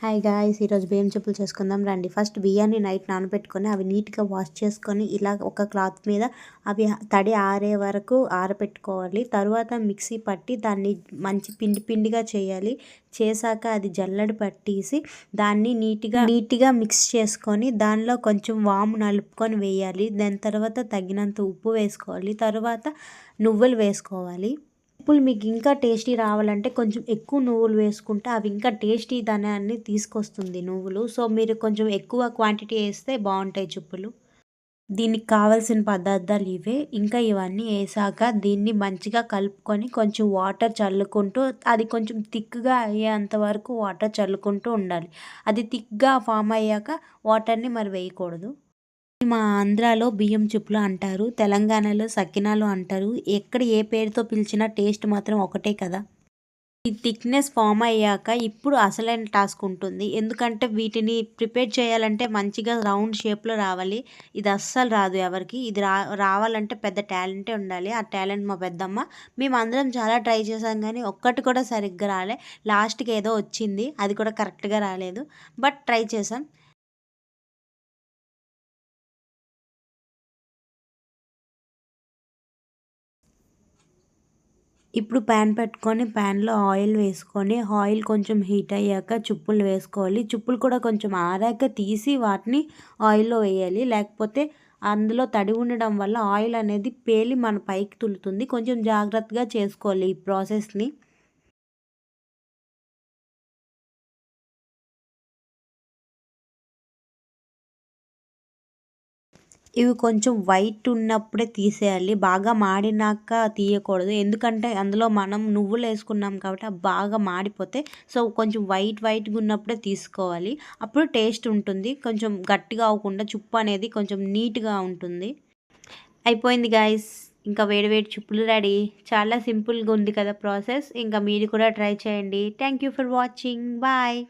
Hi guys, ఈరోజు బియ్యం చెప్పులు చేసుకుందాం రండి. ఫస్ట్ బియ్యాన్ని నైట్ నానబెట్టుకొని అవి నీట్గా వాష్ చేసుకొని ఇలా ఒక క్లాత్ మీద అవి తడి ఆరే వరకు ఆరబెట్టుకోవాలి. తర్వాత మిక్సీ పట్టి దాన్ని మంచి పిండి పిండిగా చేయాలి. చేశాక అది జల్లెడ పట్టేసి దాన్ని నీట్గా మిక్స్ చేసుకొని దానిలో కొంచెం వాము నలుపుకొని వేయాలి. దాని తర్వాత తగినంత ఉప్పు వేసుకోవాలి. తర్వాత నువ్వులు వేసుకోవాలి. ఇప్పుడు మీకు ఇంకా టేస్టీ రావాలంటే కొంచెం ఎక్కువ నువ్వులు వేసుకుంటే అవి ఇంకా టేస్టీ ధనాన్ని తీసుకొస్తుంది నువ్వులు. సో మీరు కొంచెం ఎక్కువ క్వాంటిటీ వేస్తే బాగుంటాయి చెప్పులు. దీనికి కావాల్సిన పదార్థాలు ఇవే. ఇంకా ఇవన్నీ వేసాక దీన్ని మంచిగా కలుపుకొని కొంచెం వాటర్ చల్లుకుంటూ అది కొంచెం థిక్గా అయ్యేంత వరకు వాటర్ చల్లుకుంటూ ఉండాలి. అది థిక్గా ఫామ్ అయ్యాక వాటర్ని మరి వేయకూడదు. మా ఆంధ్రాలో బియ్యం చెప్పులు అంటారు, తెలంగాణలో సకినాలు అంటారు. ఎక్కడ ఏ పేరుతో పిలిచినా టేస్ట్ మాత్రం ఒకటే కదా. ఈ థిక్నెస్ ఫామ్ అయ్యాక ఇప్పుడు అసలైన టాస్క్ ఉంటుంది. ఎందుకంటే వీటిని ప్రిపేర్ చేయాలంటే మంచిగా రౌండ్ షేప్లో రావాలి. ఇది అస్సలు రాదు ఎవరికి. ఇది రావాలంటే పెద్ద టాలెంటే ఉండాలి. ఆ టాలెంట్ మా పెద్దమ్మ. మేము అందరం చాలా ట్రై చేసాం కానీ ఒక్కటి కూడా సరిగ్గా రాలే. లాస్ట్కి ఏదో వచ్చింది, అది కూడా కరెక్ట్గా రాలేదు. బట్ ట్రై చేసాం. ఇప్పుడు ప్యాన్ పెట్టుకొని ప్యాన్లో ఆయిల్ వేసుకొని ఆయిల్ కొంచెం హీట్ అయ్యాక చుప్పులు వేసుకోవాలి. చుప్పులు కూడా కొంచెం ఆరాక తీసి వాటిని ఆయిల్లో వేయాలి. లేకపోతే అందులో తడి ఉండడం వల్ల ఆయిల్ అనేది పేలి మన పైకి తులుతుంది. కొంచెం జాగ్రత్తగా చేసుకోవాలి ఈ ప్రాసెస్ని. ఇవి కొంచెం వైట్ ఉన్నప్పుడే తీసేయాలి. బాగా మాడినాక తీయకూడదు. ఎందుకంటే అందులో మనం నువ్వులు వేసుకున్నాం కాబట్టి అవి బాగా మాడిపోతే సో కొంచెం వైట్గా ఉన్నప్పుడే తీసుకోవాలి. అప్పుడు టేస్ట్ ఉంటుంది. కొంచెం గట్టిగా అవ్వకుండా చుప్పు అనేది కొంచెం నీట్గా ఉంటుంది. అయిపోయింది గాయస్. ఇంకా వేడి వేడి చుప్పులు రెడీ. చాలా సింపుల్గా ఉంది కదా ప్రాసెస్. ఇంకా మీరు కూడా ట్రై చేయండి. Thank you for watching. Bye.